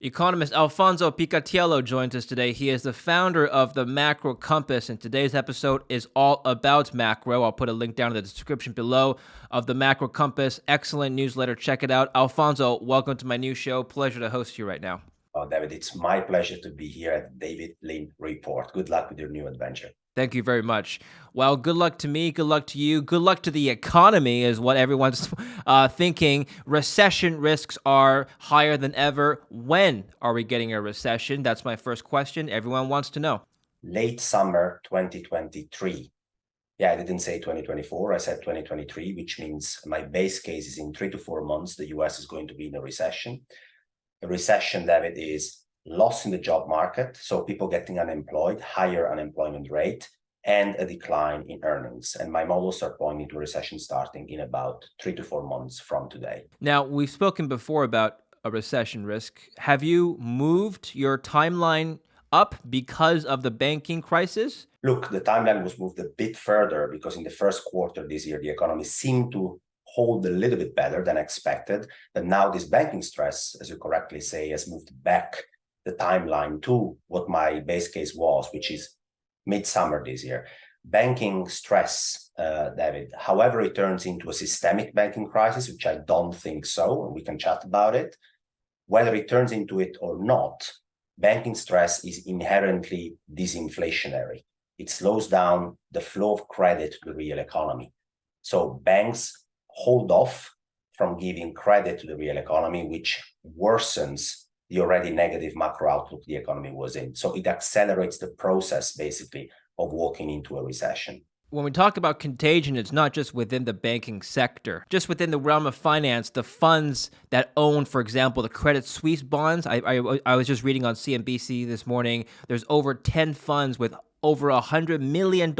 Economist Alfonso Peccatiello joins us today. He is the founder of the Macro Compass, and today's episode is all about macro. I'll put a link down in the description below of the Macro Compass. Excellent newsletter. Check it out. Alfonso, welcome to my new show. Pleasure to host you right now. Oh, David, it's my pleasure to be here at David Lynn Report. Good luck with your new adventure. Thank you very much. Well, good luck to me. Good luck to you. Good luck to the economy is what everyone's thinking. Recession risks are higher than ever. When are we getting a recession? That's my first question. Everyone wants to know. Late summer 2023. Yeah, I didn't say 2024. I said 2023, which means my base case is in 3 to 4 months, the US is going to be in a recession. A recession, David, is loss in the job market, so people getting unemployed, higher unemployment rate, and a decline in earnings. And my models are pointing to a recession starting in about 3 to 4 months from today. Now, we've spoken before about a recession risk. Have you moved your timeline up because of the banking crisis? Look, the timeline was moved a bit further because in the first quarter this year, the economy seemed to hold a little bit better than expected. But now this banking stress, as you correctly say, has moved back the timeline to what my base case was, which is midsummer this year. Banking stress, David, however it turns into a systemic banking crisis, which I don't think so, and we can chat about it, whether it turns into it or not, banking stress is inherently disinflationary. It slows down the flow of credit to the real economy. So banks hold off from giving credit to the real economy, which worsens the already negative macro outlook the economy was in. So it accelerates the process, basically, of walking into a recession. When we talk about contagion, it's not just within the banking sector. Just within the realm of finance, the funds that own, for example, the Credit Suisse bonds. I was just reading on CNBC this morning, there's over 10 funds with over $100 million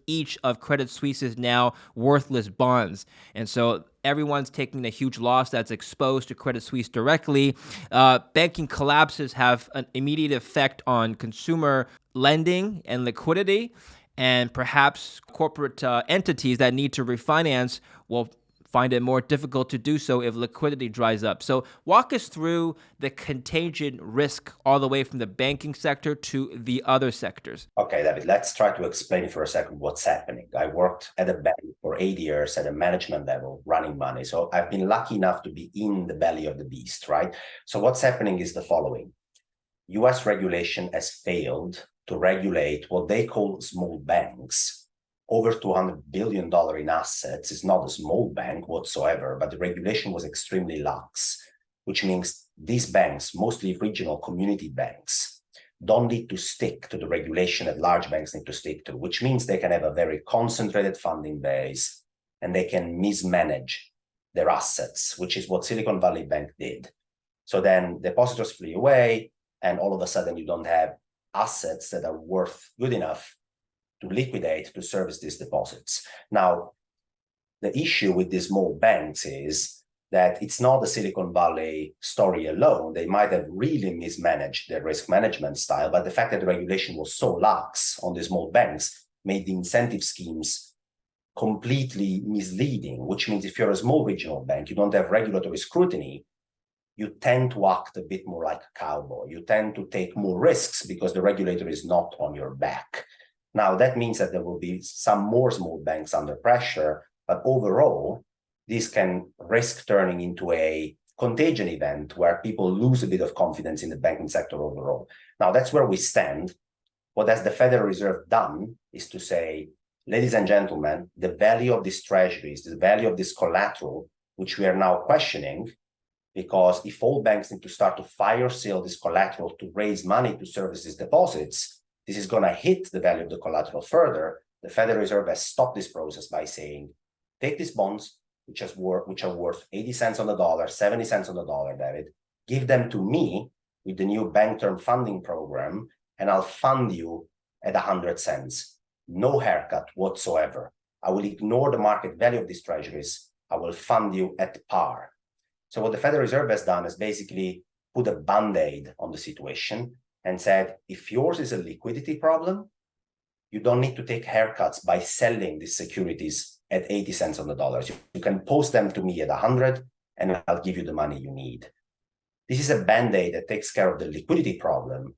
each of Credit Suisse's now worthless bonds. And so everyone's taking a huge loss that's exposed to Credit Suisse directly. Banking collapses have an immediate effect on consumer lending and liquidity. And perhaps corporate entities that need to refinance will find it more difficult to do so if liquidity dries up. So walk us through the contagion risk all the way from the banking sector to the other sectors. Okay, David, let's try to explain for a second what's happening. I worked at a bank for 8 years at a management level, running money. So I've been lucky enough to be in the belly of the beast, right? So what's happening is the following. US regulation has failed to regulate what they call small banks. Over $200 billion in assets is not a small bank whatsoever, but the regulation was extremely lax, which means these banks, mostly regional community banks, don't need to stick to the regulation that large banks need to stick to, which means they can have a very concentrated funding base and they can mismanage their assets, which is what Silicon Valley Bank did. So then depositors flee away, and all of a sudden you don't have assets that are worth good enough to liquidate to service these deposits. Now, the issue with these small banks is that it's not the Silicon Valley story alone. They might have really mismanaged their risk management style, but the fact that the regulation was so lax on the small banks made the incentive schemes completely misleading, which means if you're a small regional bank, you don't have regulatory scrutiny, you tend to act a bit more like a cowboy. You tend to take more risks because the regulator is not on your back. Now, that means that there will be some more small banks under pressure, but overall, this can risk turning into a contagion event where people lose a bit of confidence in the banking sector overall. Now, that's where we stand. What has the Federal Reserve done is to say, ladies and gentlemen, the value of these treasuries, the value of this collateral, which we are now questioning, because if all banks need to start to fire sale this collateral to raise money to service these deposits, this is going to hit the value of the collateral further. The Federal Reserve has stopped this process by saying, take these bonds, which are worth 80 cents on the dollar, 70 cents on the dollar, David, give them to me with the new bank term funding program, and I'll fund you at 100 cents. No haircut whatsoever. I will ignore the market value of these treasuries. I will fund you at par. So what the Federal Reserve has done is basically put a Band-Aid on the situation and said, if yours is a liquidity problem, you don't need to take haircuts by selling these securities at 80 cents on the dollar. You can post them to me at 100 and I'll give you the money you need. This is a band-aid that takes care of the liquidity problem,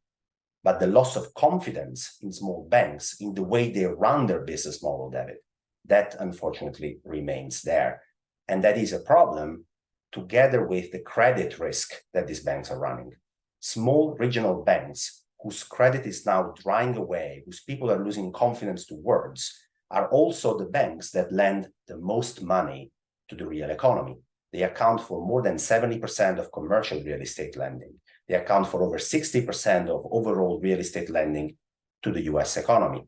but the loss of confidence in small banks in the way they run their business model, David, that unfortunately remains there. And that is a problem together with the credit risk that these banks are running. Small regional banks whose credit is now drying away, whose people are losing confidence towards, are also the banks that lend the most money to the real economy. They account for more than 70% of commercial real estate lending. They account for over 60% of overall real estate lending to the US economy.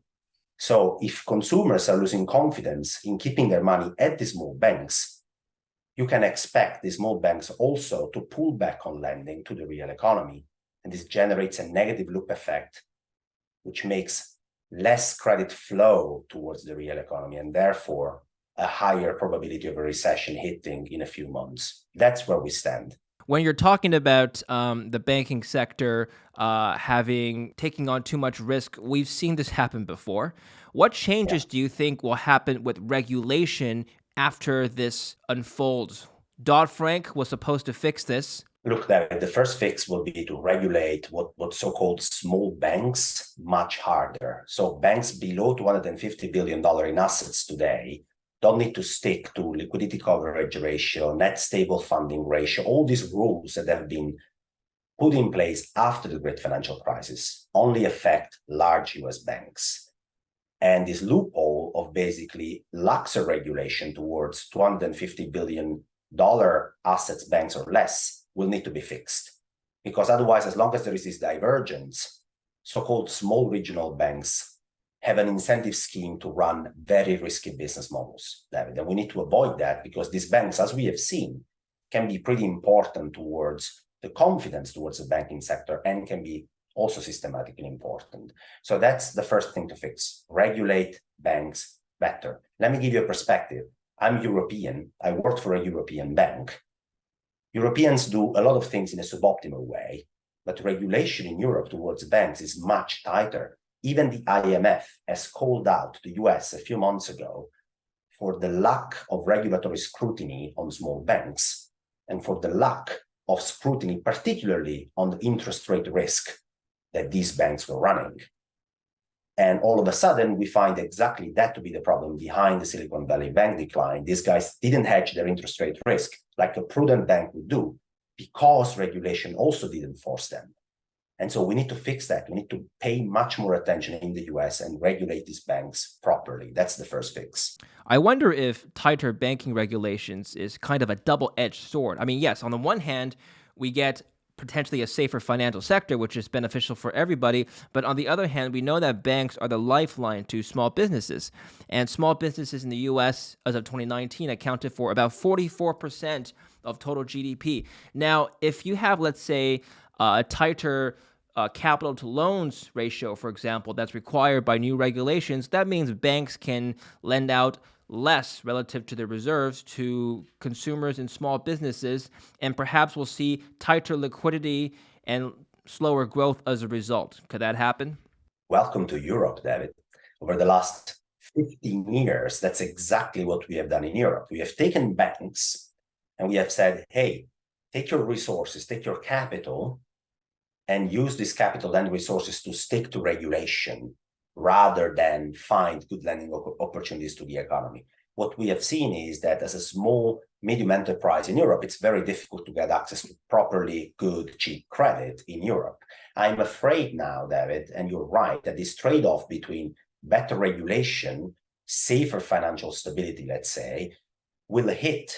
So if consumers are losing confidence in keeping their money at the small banks, you can expect the small banks also to pull back on lending to the real economy. And this generates a negative loop effect, which makes less credit flow towards the real economy and therefore a higher probability of a recession hitting in a few months. That's where we stand. When you're talking about the banking sector taking on too much risk, we've seen this happen before. What changes do you think will happen with regulation after this unfolds? Dodd-Frank was supposed to fix this. Look, the first fix will be to regulate what so-called small banks much harder. So banks below $250 billion in assets today don't need to stick to liquidity coverage ratio, net stable funding ratio, all these rules that have been put in place after the great financial crisis only affect large US banks. And this loophole of basically laxer regulation towards $250 billion assets banks or less will need to be fixed. Because otherwise, as long as there is this divergence, so-called small regional banks have an incentive scheme to run very risky business models, David. And we need to avoid that because these banks, as we have seen, can be pretty important towards the confidence towards the banking sector and can be also systematically important. So that's the first thing to fix. Regulate banks better. Let me give you a perspective. I'm European. I worked for a European bank. Europeans do a lot of things in a suboptimal way, but regulation in Europe towards banks is much tighter. Even the IMF has called out the US a few months ago for the lack of regulatory scrutiny on small banks and for the lack of scrutiny, particularly on the interest rate risk that these banks were running. And all of a sudden, we find exactly that to be the problem behind the Silicon Valley Bank decline. These guys didn't hedge their interest rate risk like a prudent bank would do because regulation also didn't force them. And so we need to fix that. We need to pay much more attention in the US and regulate these banks properly. That's the first fix. I wonder if tighter banking regulations is kind of a double-edged sword. I mean, yes, on the one hand, we get potentially a safer financial sector, which is beneficial for everybody. But on the other hand, we know that banks are the lifeline to small businesses. And small businesses in the U.S. as of 2019 accounted for about 44% of total GDP. Now, if you have, let's say, a tighter capital to loans ratio, for example, that's required by new regulations, that means banks can lend out less relative to their reserves to consumers and small businesses, and perhaps we'll see tighter liquidity and slower growth as a result. Could that happen? Welcome to Europe, David. Over the last 15 years, that's exactly what we have done in Europe. We have taken banks and we have said, hey, take your resources, take your capital, and use this capital and resources to stick to regulation rather than find good lending opportunities to the economy. What we have seen is that as a small, medium enterprise in Europe, it's very difficult to get access to properly good, cheap credit in Europe. I'm afraid now, David, and you're right, that this trade-off between better regulation, safer financial stability, let's say, will hit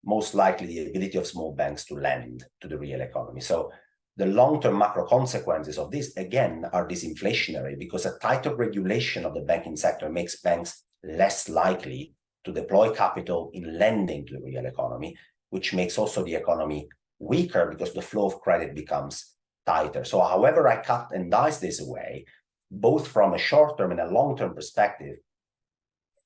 most likely the ability of small banks to lend to the real economy. So the long-term macro consequences of this, again, are disinflationary because a tighter regulation of the banking sector makes banks less likely to deploy capital in lending to the real economy, which makes also the economy weaker because the flow of credit becomes tighter. So however I cut and dice this away, both from a short-term and a long-term perspective,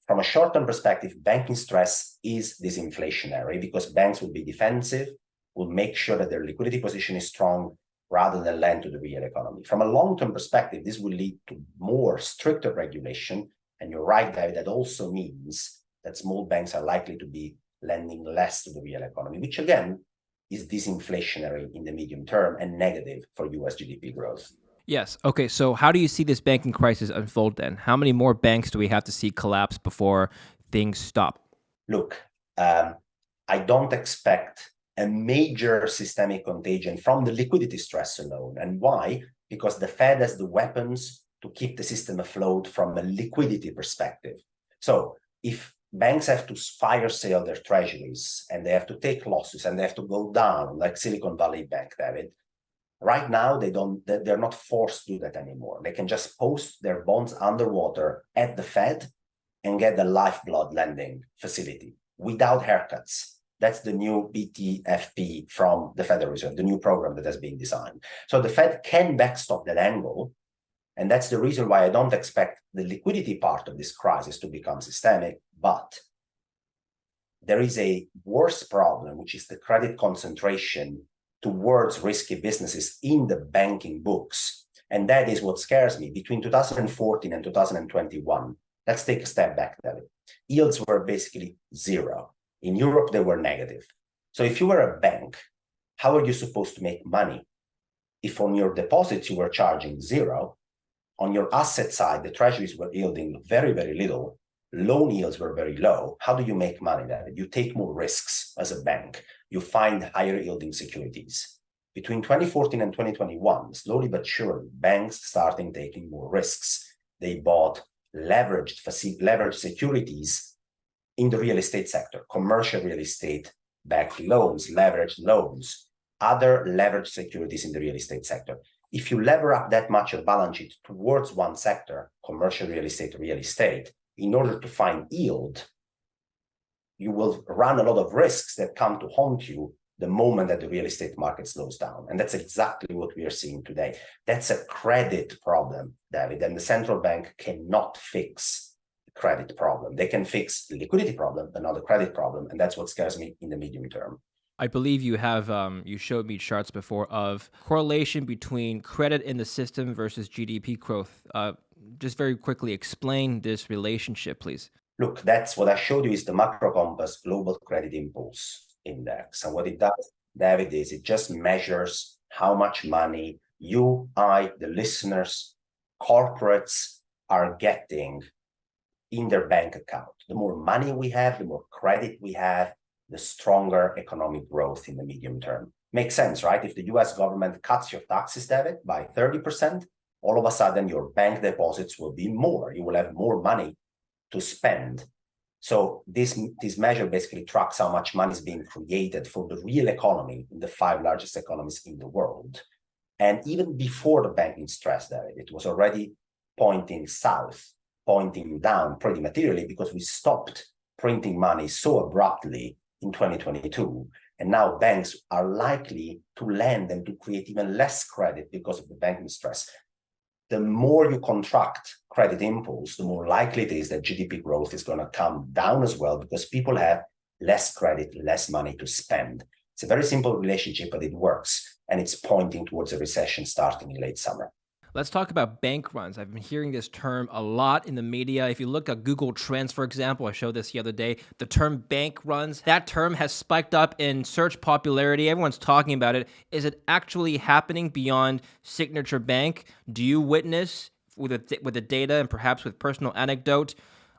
from a short-term perspective, banking stress is disinflationary because banks will be defensive, will make sure that their liquidity position is strong rather than lend to the real economy. From a long-term perspective, this will lead to more stricter regulation. And you're right, David, that also means that small banks are likely to be lending less to the real economy, which again is disinflationary in the medium term and negative for US GDP growth. Yes. Okay. So how do you see this banking crisis unfold then? How many more banks do we have to see collapse before things stop? Look, I don't expect a major systemic contagion from the liquidity stress alone. And why? Because the Fed has the weapons to keep the system afloat from a liquidity perspective. So if banks have to fire sale their treasuries and they have to take losses and they have to go down like Silicon Valley Bank, David, right now they're not forced to do that anymore. They can just post their bonds underwater at the Fed and get the lifeblood lending facility without haircuts. That's the new BTFP from the Federal Reserve, the new program that has been designed. So the Fed can backstop that angle. And that's the reason why I don't expect the liquidity part of this crisis to become systemic. But there is a worse problem, which is the credit concentration towards risky businesses in the banking books. And that is what scares me. Between 2014 and 2021, let's take a step back, David. Yields were basically zero. In Europe, they were negative. So if you were a bank, how are you supposed to make money? If on your deposits you were charging zero, on your asset side, the treasuries were yielding very, very little, loan yields were very low. How do you make money, David? You take more risks as a bank. You find higher yielding securities. Between 2014 and 2021, slowly but surely, banks starting taking more risks. They bought leveraged securities in the real estate sector, commercial real estate backed loans, leveraged loans, other leveraged securities in the real estate sector. If you lever up that much of balance sheet towards one sector, commercial real estate, in order to find yield, you will run a lot of risks that come to haunt you the moment that the real estate market slows down. And that's exactly what we are seeing today. That's a credit problem, David, and the central bank cannot fix the credit problem. They can fix the liquidity problem, but not the credit problem. And that's what scares me in the medium term. I believe you have, you showed me charts before of correlation between credit in the system versus GDP growth. Just very quickly explain this relationship, please. Look, that's what I showed you is the Macro Compass Global Credit Impulse Index. And what it does, David, is it just measures how much money you, I, the listeners, corporates are getting in their bank account. The more money we have, the more credit we have, the stronger economic growth in the medium term. Makes sense, right? If the US government cuts your taxes, David, by 30%, all of a sudden your bank deposits will be more. You will have more money to spend. So this measure basically tracks how much money is being created for the real economy in the 5 largest economies in the world. And even before the banking stress, David, it was already pointing south, pointing down pretty materially because we stopped printing money so abruptly in 2022. And now banks are likely to lend and to create even less credit because of the banking stress. The more you contract credit impulse, the more likely it is that GDP growth is going to come down as well because people have less credit, less money to spend. It's a very simple relationship, but it works. And it's pointing towards a recession starting in late summer. Let's talk about bank runs. I've been hearing this term a lot in the media. If you look at Google Trends, for example, I showed this the other day, the term bank runs, that term has spiked up in search popularity. Everyone's talking about it. Is it actually happening beyond Signature Bank? Do you witness with the data and perhaps with personal anecdote,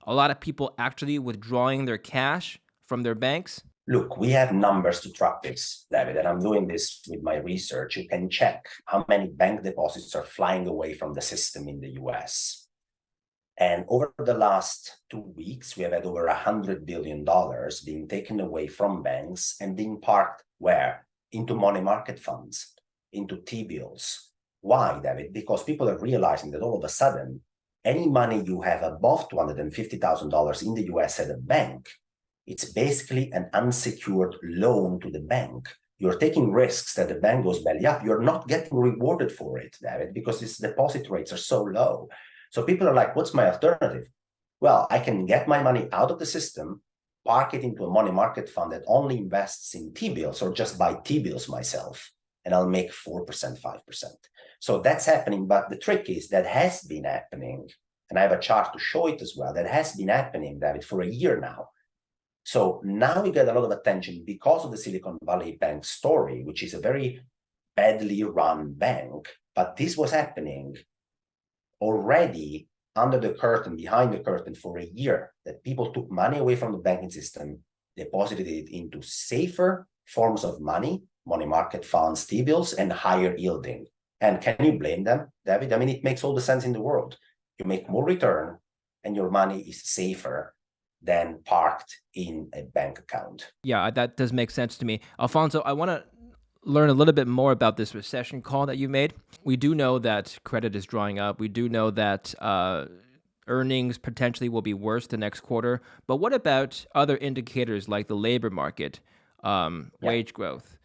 a lot of people actually withdrawing their cash from their banks? Look, we have numbers to track this, David, and I'm doing this with my research. You can check how many bank deposits are flying away from the system in the US. And over the last 2 weeks, we have had over $100 billion being taken away from banks and being parked where? Into money market funds, into T-bills. Why, David? Because people are realizing that all of a sudden, any money you have above $250,000 in the US at a bank, it's basically an unsecured loan to the bank. You're taking risks that the bank goes belly up. You're not getting rewarded for it, David, because its deposit rates are so low. So people are like, what's my alternative? Well, I can get my money out of the system, park it into a money market fund that only invests in T-bills or just buy T-bills myself, and I'll make 4%, 5%. So that's happening. But the trick is that has been happening, and I have a chart to show it as well, that has been happening, David, for a year now. So now we get a lot of attention because of the Silicon Valley Bank story, which is a very badly run bank. But this was happening already under the curtain, behind the curtain for a year, that people took money away from the banking system, deposited it into safer forms of money market funds, T-bills, and higher yielding. And can you blame them, David? I mean, it makes all the sense in the world. You make more return and your money is safer than parked in a bank account. Yeah, that does make sense to me. Alfonso, I want to learn a little bit more about this recession call that you made. We do know that credit is drying up. We do know that earnings potentially will be worse the next quarter. But what about other indicators like the labor market, wage growth?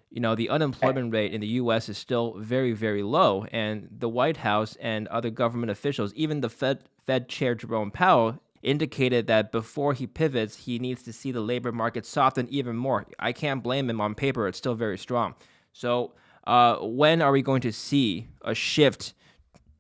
You know, the unemployment rate in the U.S. is still very, very low. And the White House and other government officials, even the Fed Chair Jerome Powell, indicated that before he pivots, he needs to see the labor market soften even more. I can't blame him. On paper, it's still very strong. So when are we going to see a shift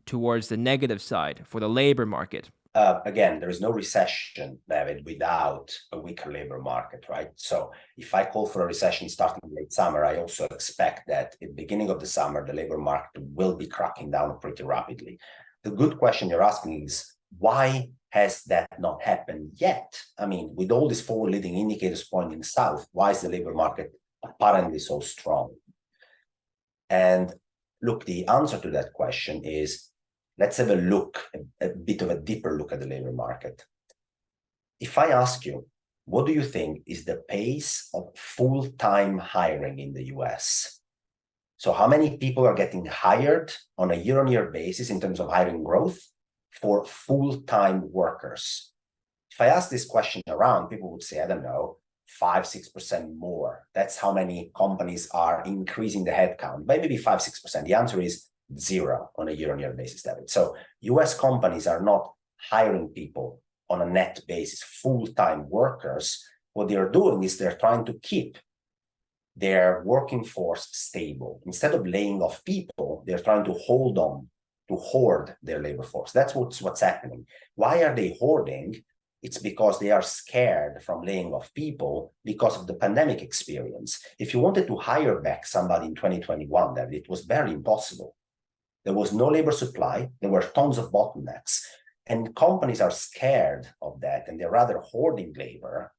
towards the negative side for the labor market? Again, there is no recession, David, without a weaker labor market, right? So if I call for a recession starting late summer, I also expect that at the beginning of the summer, the labor market will be cracking down pretty rapidly. The good question you're asking is, why has that not happened yet? I mean, with all these forward-leading indicators pointing south, why is the labor market apparently so strong? And look, the answer to that question is, let's have a bit of a deeper look at the labor market. If I ask you, what do you think is the pace of full-time hiring in the US? So how many people are getting hired on a year-on-year basis in terms of hiring growth for full-time workers? If I ask this question around, people would say, I don't know, 5-6% more. That's how many companies are increasing the headcount by maybe 5-6%. The answer is 0 on a year-on-year basis, David. So US companies are not hiring people on a net basis, full-time workers. What they're doing is they're trying to keep their working force stable. Instead of laying off people, they're trying to hold on, to hoard their labor force. That's what's happening. Why are they hoarding? It's because they are scared from laying off people because of the pandemic experience. If you wanted to hire back somebody in 2021, David, it was barely impossible. There was no labor supply. There were tons of bottlenecks. And companies are scared of that, and they're rather hoarding labor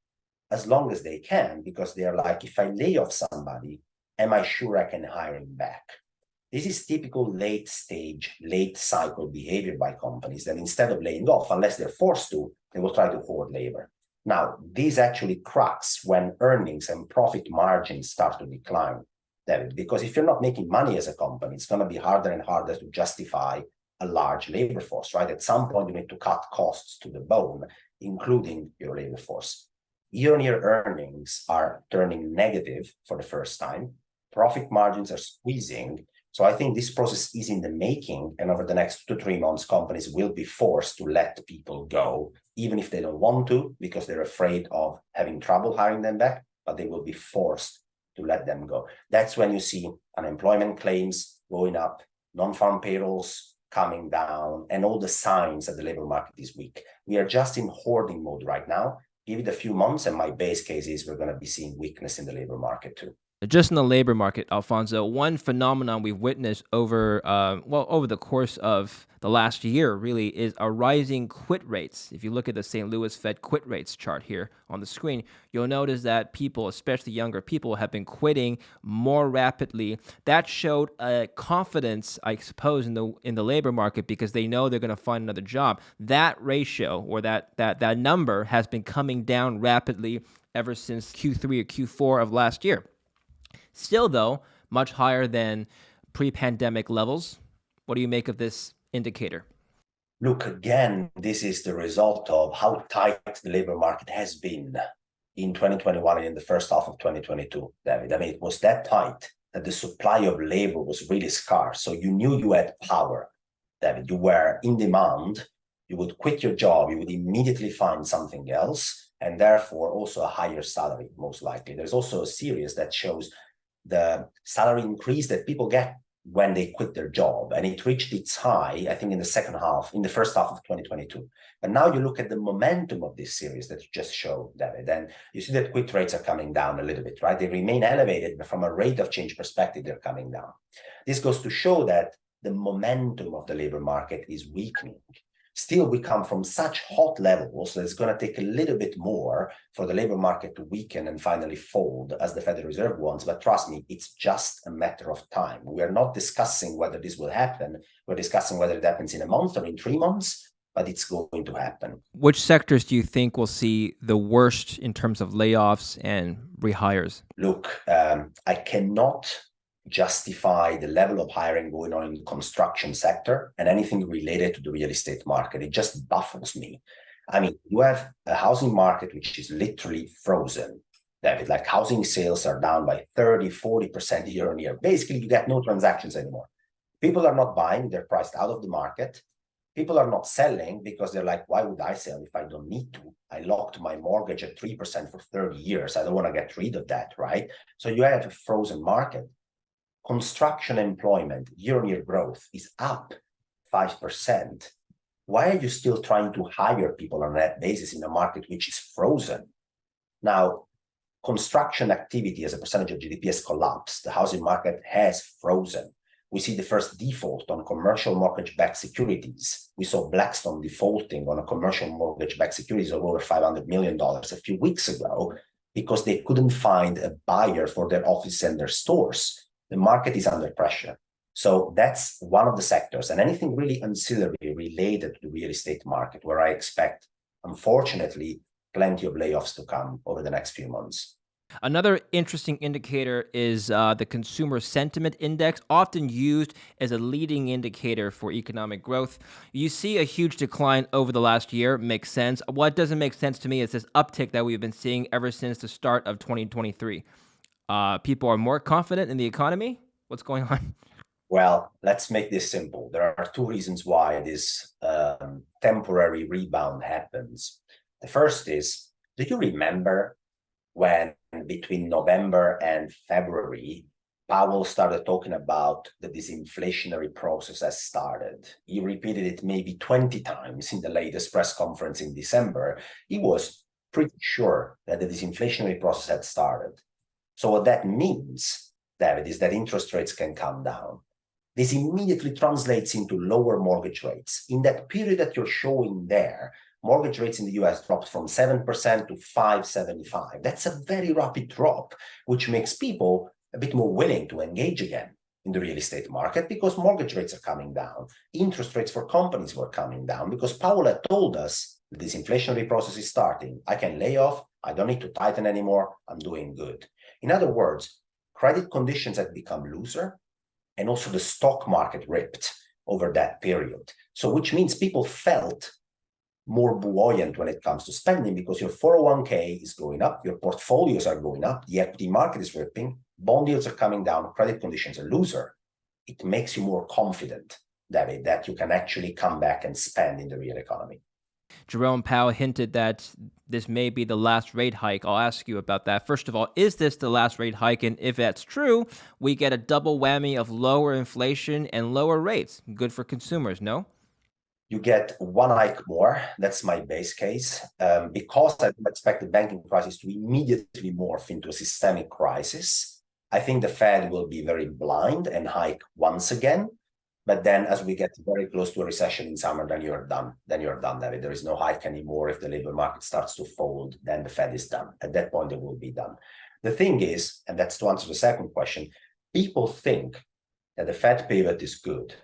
as long as they can, because they're like, if I lay off somebody, am I sure I can hire him back? This is typical late stage, late cycle behavior by companies that instead of laying off, unless they're forced to, they will try to hoard labor. Now, this actually cracks when earnings and profit margins start to decline, David, because if you're not making money as a company, it's going to be harder and harder to justify a large labor force, right? At some point, you need to cut costs to the bone, including your labor force. Year-on-year earnings are turning negative for the first time. Profit margins are squeezing. So I think this process is in the making, and over the next 2 to 3 months, companies will be forced to let people go, even if they don't want to, because they're afraid of having trouble hiring them back, but they will be forced to let them go. That's when you see unemployment claims going up, non-farm payrolls coming down, and all the signs that the labor market is weak. We are just in hoarding mode right now. Give it a few months, and my base case is we're going to be seeing weakness in the labor market too. Just in the labor market, Alfonso, one phenomenon we've witnessed over the course of the last year really is a rising quit rates. If you look at the St. Louis Fed quit rates chart here on the screen, you'll notice that people, especially younger people, have been quitting more rapidly. That showed a confidence, I suppose, in the labor market because they know they're going to find another job. That ratio or that number has been coming down rapidly ever since Q3 or Q4 of last year. Still, though, much higher than pre-pandemic levels. What do you make of this indicator? Look, again, this is the result of how tight the labor market has been in 2021 and in the first half of 2022, David. I mean, it was that tight that the supply of labor was really scarce. So you knew you had power, David. You were in demand. You would quit your job. You would immediately find something else, and therefore also a higher salary, most likely. There's also a series that shows the salary increase that people get when they quit their job, and it reached its high, I think, in the first half of 2022. But now you look at the momentum of this series that you just showed, David, and you see that quit rates are coming down a little bit, right? They remain elevated, but from a rate of change perspective, they're coming down. This goes to show that the momentum of the labor market is weakening. Still, we come from such hot levels that it's going to take a little bit more for the labor market to weaken and finally fold as the Federal Reserve wants. But trust me, it's just a matter of time. We are not discussing whether this will happen. We're discussing whether it happens in a month or in 3 months, but it's going to happen. Which sectors do you think will see the worst in terms of layoffs and rehires? Look, I cannot justify the level of hiring going on in the construction sector and anything related to the real estate market. It just baffles me. I mean, you have a housing market which is literally frozen, David. Like, housing sales are down by 30-40% year on year. Basically, you get no transactions anymore. People are not buying, they're priced out of the market. People are not selling because they're like, why would I sell if I don't need to? I locked my mortgage at 3% for 30 years. I don't want to get rid of that, right? So you have a frozen market. Construction employment, year-on-year growth is up 5%. Why are you still trying to hire people on that basis in a market which is frozen? Now, construction activity as a percentage of GDP has collapsed. The housing market has frozen. We see the first default on commercial mortgage-backed securities. We saw Blackstone defaulting on a commercial mortgage-backed securities of over $500 million a few weeks ago because they couldn't find a buyer for their office and their stores. The market is under pressure. So that's one of the sectors. And anything really ancillary related to the real estate market, where I expect, unfortunately, plenty of layoffs to come over the next few months. Another interesting indicator is the consumer sentiment index, often used as a leading indicator for economic growth. You see a huge decline over the last year. Makes sense. What doesn't make sense to me is this uptick that we've been seeing ever since the start of 2023. People are more confident in the economy? What's going on? Well, let's make this simple. There are two reasons why this temporary rebound happens. The first is, do you remember when between November and February, Powell started talking about the disinflationary process has started? He repeated it maybe 20 times in the latest press conference in December. He was pretty sure that the disinflationary process had started. So what that means, David, is that interest rates can come down. This immediately translates into lower mortgage rates. In that period that you're showing there, mortgage rates in the US dropped from 7% to 5.75. That's a very rapid drop, which makes people a bit more willing to engage again in the real estate market because mortgage rates are coming down. Interest rates for companies were coming down because Powell had told us that this inflationary process is starting. I can lay off. I don't need to tighten anymore. I'm doing good. In other words, credit conditions had become looser, and also the stock market ripped over that period. So which means people felt more buoyant when it comes to spending because your 401k is going up, your portfolios are going up, the equity market is ripping, bond yields are coming down, credit conditions are looser. It makes you more confident, David, that you can actually come back and spend in the real economy. Jerome Powell hinted that this may be the last rate hike. I'll ask you about that. First of all, is this the last rate hike? And if that's true, we get a double whammy of lower inflation and lower rates. Good for consumers, no? You get one hike more. That's my base case. Because I don't expect the banking crisis to immediately morph into a systemic crisis, I think the Fed will be very blind and hike once again. But then as we get very close to a recession in summer, then you're done. Then you're done, David. There is no hike anymore. If the labor market starts to fold, then the Fed is done. At that point, it will be done. The thing is, and that's to answer the second question, people think that the Fed pivot is good.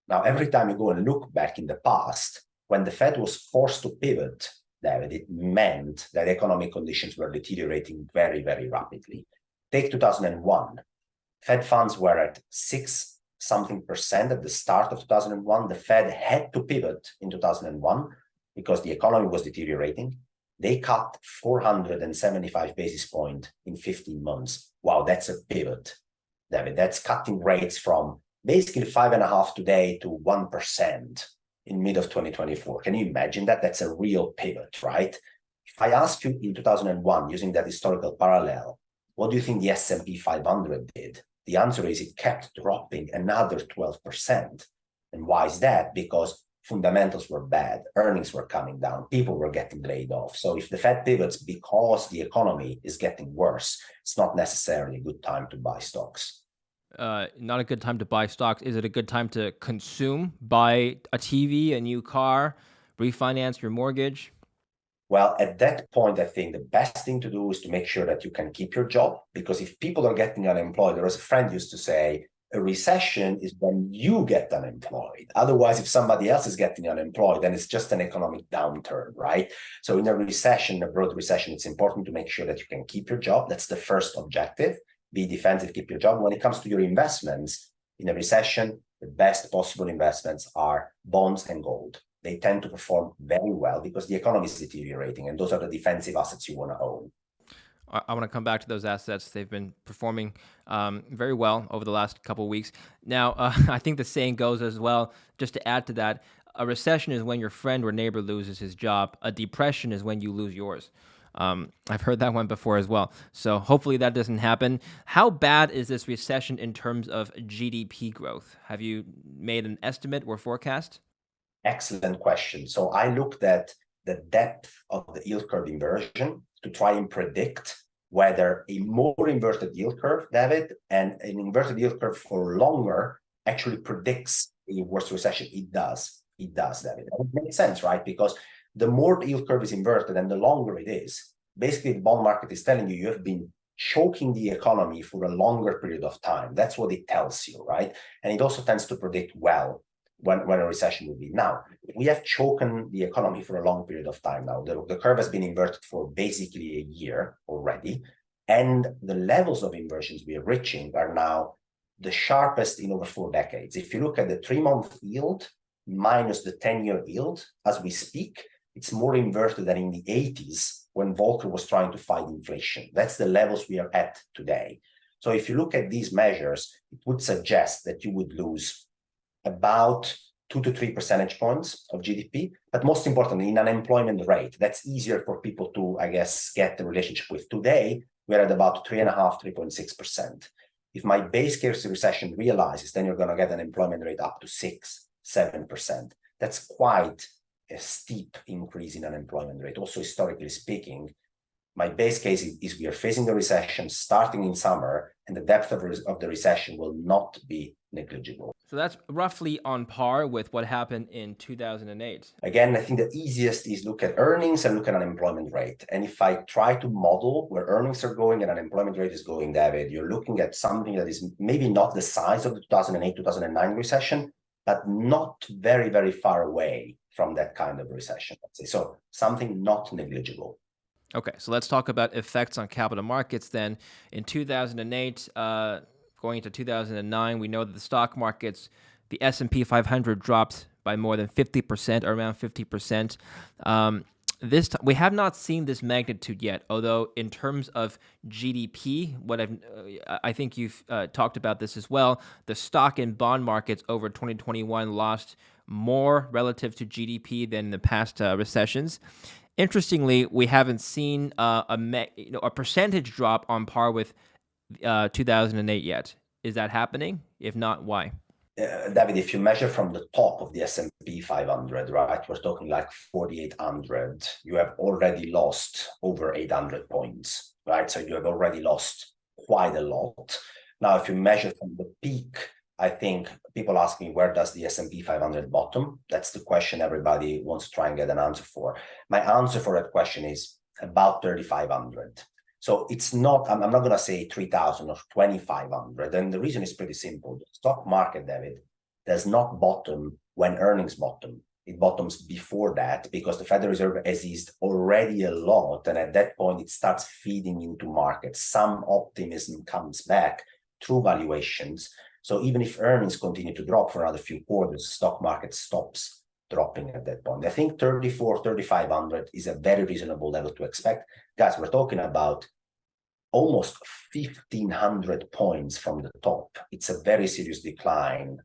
Now, every time you go and look back in the past, when the Fed was forced to pivot, David, it meant that economic conditions were deteriorating very, very rapidly. Take 2001. Fed funds were at 6-something% at the start of 2001. The Fed had to pivot in 2001 because the economy was deteriorating. They cut 475 basis points in 15 months. Wow, that's a pivot, David. That's cutting rates from basically 5.5% today to 1% in mid of 2024. Can you imagine that? That's a real pivot, right? If I ask you in 2001, using that historical parallel, what do you think the S&P 500 did? The answer is it kept dropping another 12%. And why is that? Because fundamentals were bad, earnings were coming down, people were getting laid off. So if the Fed pivots because the economy is getting worse, it's not necessarily a good time to buy stocks. Not a good time to buy stocks. Is it a good time to consume, buy a TV, a new car, refinance your mortgage? Well, at that point, I think the best thing to do is to make sure that you can keep your job, because if people are getting unemployed, there was a friend used to say, a recession is when you get unemployed. Otherwise, if somebody else is getting unemployed, then it's just an economic downturn, right? So in a recession, a broad recession, it's important to make sure that you can keep your job. That's the first objective. Be defensive, keep your job. When it comes to your investments, in a recession, the best possible investments are bonds and gold. They tend to perform very well because the economy is deteriorating, and those are the defensive assets you want to own. I want to come back to those assets. They've been performing very well over the last couple of weeks. Now, I think the saying goes as well, just to add to that, a recession is when your friend or neighbor loses his job. A depression is when you lose yours. I've heard that one before as well. So hopefully that doesn't happen. How bad is this recession in terms of GDP growth? Have you made an estimate or forecast? Excellent question. So I looked at the depth of the yield curve inversion to try and predict whether a more inverted yield curve, David, and an inverted yield curve for longer actually predicts a worse recession. It does. It does, David. And it makes sense, right? Because the more the yield curve is inverted and the longer it is, basically the bond market is telling you you have been choking the economy for a longer period of time. That's what it tells you, right? And it also tends to predict well when a recession will be. Now, we have choken the economy for a long period of time now. The curve has been inverted for basically a year already. And the levels of inversions we are reaching are now the sharpest in over 4 decades. If you look at the 3-month yield minus the 10-year yield, as we speak, it's more inverted than in the 80s when Volcker was trying to fight inflation. That's the levels we are at today. So if you look at these measures, it would suggest that you would lose about 2 to 3 percentage points of GDP, but most importantly, in unemployment rate, that's easier for people to, I guess, get the relationship with. Today, we're at about 3.5, 3.6%. If my base case recession realizes, then you're going to get an employment rate up to 6, 7%. That's quite a steep increase in unemployment rate. Also, historically speaking, my base case is we are facing a recession starting in summer, and the depth of the recession will not be negligible. So that's roughly on par with what happened in 2008. Again, I think the easiest is look at earnings and look at unemployment rate. And if I try to model where earnings are going and unemployment rate is going, David, you're looking at something that is maybe not the size of the 2008, 2009 recession, but not very, very far away from that kind of recession, let's say. So something not negligible. Okay, so let's talk about effects on capital markets then. In 2008, going into 2009, we know that the stock markets, the S&P 500 dropped by more than 50%, or around 50%. We have not seen this magnitude yet, although in terms of GDP, I think you've talked about this as well, the stock and bond markets over 2021 lost more relative to GDP than in the past recessions. Interestingly, we haven't seen a percentage drop on par with 2008 yet. Is that happening? If not, why? David, if you measure from the top of the S&P 500, right, we're talking like 4,800, you have already lost over 800 points, right? So you have already lost quite a lot. Now, if you measure from the peak, I think people ask me, where does the S&P 500 bottom? That's the question everybody wants to try and get an answer for. My answer for that question is about 3,500. So it's not, I'm not going to say 3,000 or 2,500. And the reason is pretty simple. The stock market, David, does not bottom when earnings bottom. It bottoms before that because the Federal Reserve has eased already a lot. And at that point, it starts feeding into markets. Some optimism comes back through valuations. So even if earnings continue to drop for another few quarters, the stock market stops dropping at that point. I think 3,500 is a very reasonable level to expect. Guys, we're talking about almost 1,500 points from the top. It's a very serious decline,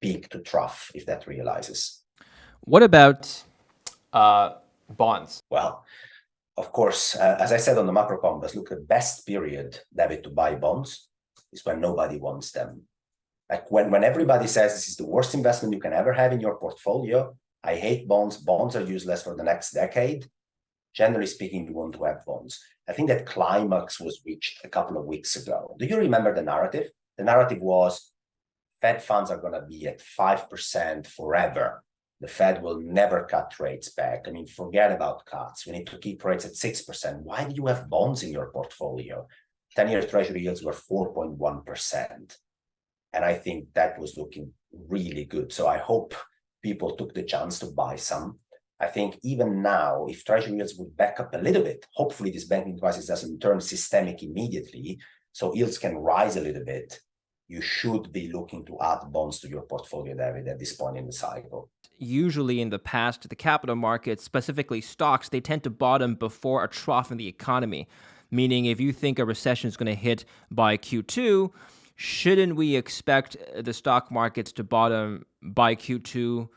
peak to trough, if that realizes. What about bonds? Well, of course, as I said on the macro compass, look, the best period, David, to buy bonds is when nobody wants them. Like when everybody says this is the worst investment you can ever have in your portfolio, I hate bonds, bonds are useless for the next decade. Generally speaking, you want to have bonds. I think that climax was reached a couple of weeks ago. Do you remember the narrative? The narrative was Fed funds are going to be at 5% forever. The Fed will never cut rates back. I mean, forget about cuts. We need to keep rates at 6%. Why do you have bonds in your portfolio? 10-year Treasury yields were 4.1%. And I think that was looking really good. So I hope people took the chance to buy some. I think even now, if Treasury yields would back up a little bit, hopefully this banking crisis doesn't turn systemic immediately, so yields can rise a little bit, you should be looking to add bonds to your portfolio, David, at this point in the cycle. Usually in the past, the capital markets, specifically stocks, they tend to bottom before a trough in the economy. Meaning if you think a recession is going to hit by Q2, shouldn't we expect the stock markets to bottom by Q2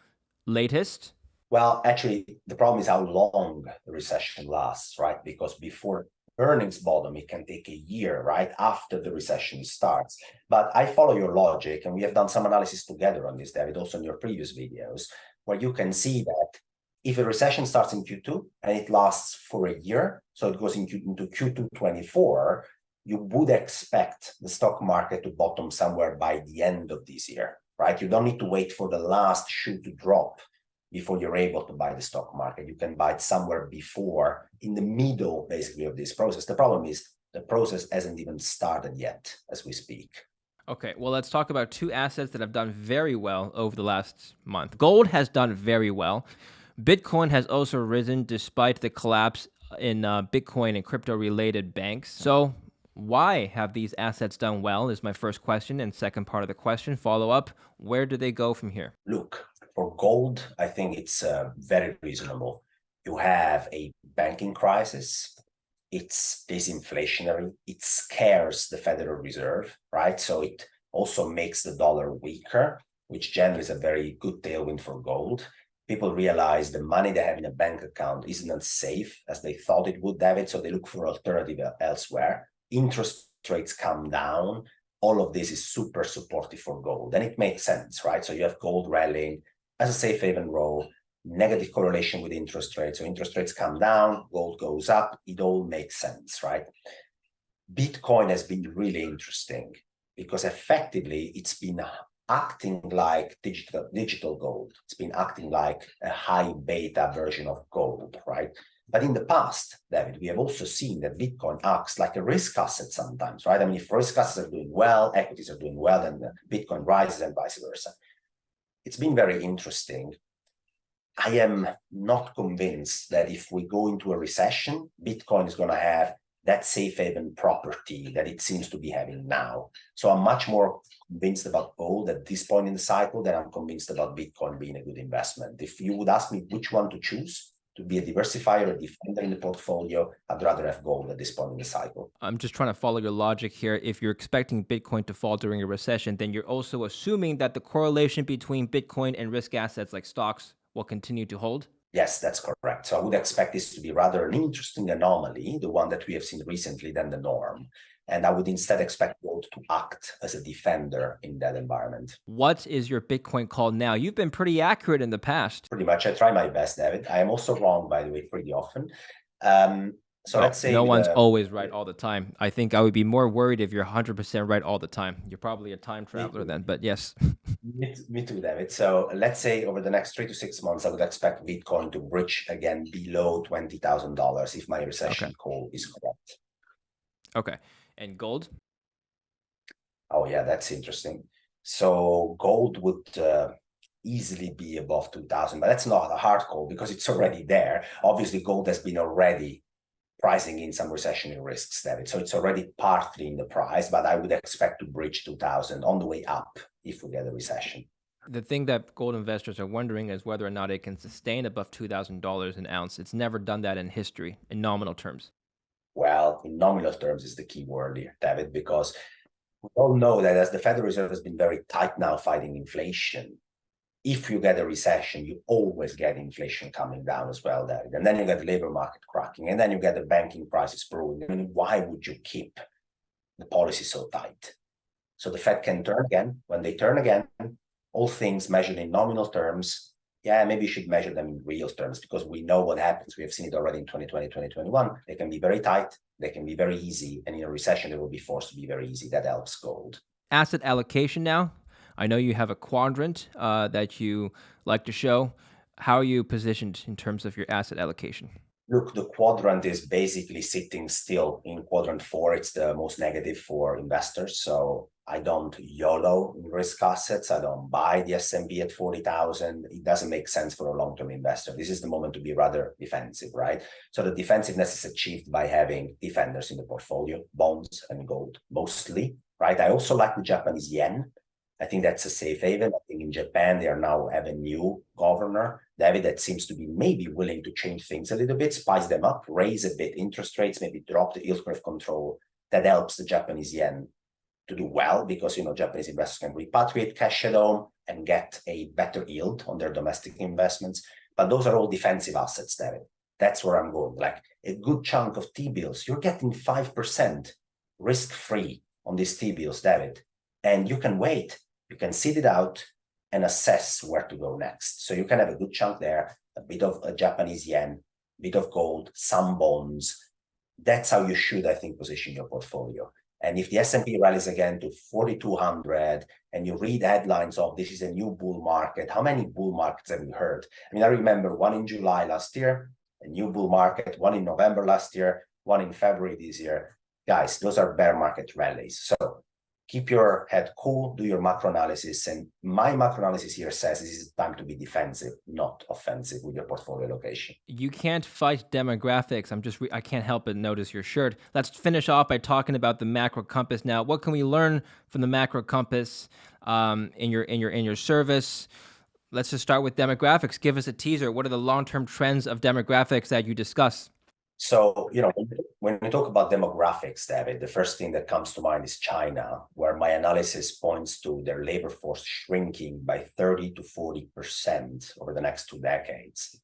latest? Well, actually, the problem is how long the recession lasts, right? Because before earnings bottom, it can take a year, right? After the recession starts. But I follow your logic, and we have done some analysis together on this, David, also in your previous videos, where you can see that if a recession starts in Q2 and it lasts for a year, so it goes into Q2 24, you would expect the stock market to bottom somewhere by the end of this year, right? You don't need to wait for the last shoe to drop before you're able to buy the stock market. You can buy it somewhere before, in the middle, basically, of this process. The problem is the process hasn't even started yet as we speak. Okay, well, let's talk about two assets that have done very well over the last month. Gold has done very well. Bitcoin has also risen despite the collapse in Bitcoin and crypto-related banks. So why have these assets done well is my first question. And second part of the question, follow up, where do they go from here? Look, for gold, I think it's very reasonable. You have a banking crisis. It's disinflationary. It scares the Federal Reserve, right? So it also makes the dollar weaker, which generally is a very good tailwind for gold. People realize the money they have in a bank account isn't as safe as they thought it would, David, so they look for alternative elsewhere. Interest rates come down. All of this is super supportive for gold, and it makes sense, right? So you have gold rallying as a safe haven role, negative correlation with interest rates. So interest rates come down, gold goes up. It all makes sense, right? Bitcoin has been really interesting because effectively it's been acting like digital gold. It's been acting like a high beta version of gold, right? But in the past, David, we have also seen that Bitcoin acts like a risk asset sometimes, right? I mean, if risk assets are doing well, equities are doing well, then Bitcoin rises and vice versa. It's been very interesting. I am not convinced that if we go into a recession, Bitcoin is going to have that safe haven property that it seems to be having now. So I'm much more convinced about gold at this point in the cycle than I'm convinced about Bitcoin being a good investment. If you would ask me which one to choose, to be a diversifier or defender in the portfolio, I'd rather have gold at this point in the cycle. I'm just trying to follow your logic here. If you're expecting Bitcoin to fall during a recession, then you're also assuming that the correlation between Bitcoin and risk assets like stocks will continue to hold? Yes, that's correct. So I would expect this to be rather an interesting anomaly, the one that we have seen recently, than the norm. And I would instead expect gold to act as a defender in that environment. What is your Bitcoin call now? You've been pretty accurate in the past. Pretty much. I try my best, David. I am also wrong, by the way, pretty often. So Well, let's say no one's always right all the time. I think I would be more worried if you're 100% right all the time. You're probably a time traveler then, but yes. Me too, David. So let's say over the next 3 to 6 months, I would expect Bitcoin to breach again below $20,000 if my recession call is correct. Okay. And gold? Oh, yeah, that's interesting. So gold would easily be above 2,000, but that's not a hard call because it's already there. Obviously, gold has been already pricing in some recessionary risks, David. So it's already partly in the price, but I would expect to breach 2,000 on the way up if we get a recession. The thing that gold investors are wondering is whether or not it can sustain above $2,000 an ounce. It's never done that in history, in nominal terms. Well, in nominal terms is the key word here, David, because we all know that as the Federal Reserve has been very tight now fighting inflation, if you get a recession, you always get inflation coming down as well, David. And then you get the labor market cracking, and then you get the banking crisis brewing. I mean, why would you keep the policy so tight? So the Fed can turn again. When they turn again, all things measured in nominal terms, yeah, maybe you should measure them in real terms because we know what happens. We have seen it already in 2020, 2021. They can be very tight, they can be very easy, and in a recession, they will be forced to be very easy. That helps gold. Asset allocation now. I know you have a quadrant that you like to show. How are you positioned in terms of your asset allocation? Look, the quadrant is basically sitting still in quadrant 4. It's the most negative for investors. So I don't YOLO in risk assets. I don't buy the S&P at 40,000. It doesn't make sense for a long-term investor. This is the moment to be rather defensive, right? So the defensiveness is achieved by having defenders in the portfolio, bonds and gold mostly, right? I also like the Japanese yen. I think that's a safe haven. I think in Japan, they are now have a new governor, David, that seems to be maybe willing to change things a little bit, spice them up, raise a bit interest rates, maybe drop the yield curve control. That helps the Japanese yen to do well because, Japanese investors can repatriate cash at home and get a better yield on their domestic investments. But those are all defensive assets, David. That's where I'm going. Like a good chunk of T-bills, you're getting 5% risk-free on these T-bills, David. And you can wait. You can sit it out and assess where to go next. So you can have a good chunk there, a bit of a Japanese yen, a bit of gold, some bonds. That's how you should, I think, position your portfolio. And if the S&P rallies again to 4,200 and you read headlines of this is a new bull market, how many bull markets have we heard? I mean, I remember one in July last year, a new bull market, one in November last year, one in February this year. Guys, those are bear market rallies. So keep your head cool, do your macro analysis. And my macro analysis here says this is time to be defensive, not offensive with your portfolio allocation. You can't fight demographics. I can't help but notice your shirt. Let's finish off by talking about the macro compass now. What can we learn from the macro compass in your service? Let's just start with demographics. Give us a teaser. What are the long-term trends of demographics that you discuss? So, when we talk about demographics, David, the first thing that comes to mind is China, where my analysis points to their labor force shrinking by 30 to 40% over the next 2 decades.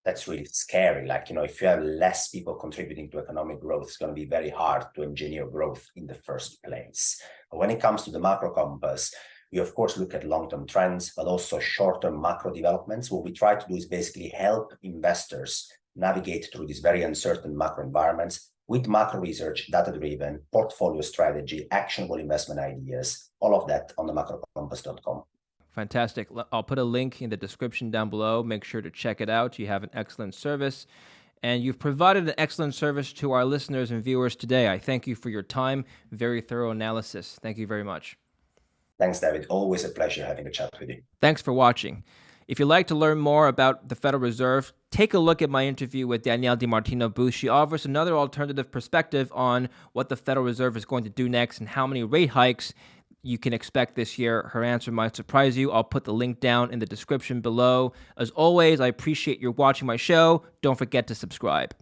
That's really scary. Like, if you have less people contributing to economic growth, it's going to be very hard to engineer growth in the first place. But when it comes to the macro compass, we, of course, look at long-term trends, but also short-term macro developments. What we try to do is basically help investors navigate through these very uncertain macro environments with macro research, data-driven, portfolio strategy, actionable investment ideas, all of that on the macrocompass.com. Fantastic. I'll put a link in the description down below. Make sure to check it out. You have an excellent service, and you've provided an excellent service to our listeners and viewers today. I thank you for your time. Very thorough analysis. Thank you very much. Thanks, David. Always a pleasure having a chat with you. Thanks for watching. If you'd like to learn more about the Federal Reserve, take a look at my interview with Danielle DiMartino Booth. She offers another alternative perspective on what the Federal Reserve is going to do next and how many rate hikes you can expect this year. Her answer might surprise you. I'll put the link down in the description below. As always, I appreciate your watching my show. Don't forget to subscribe.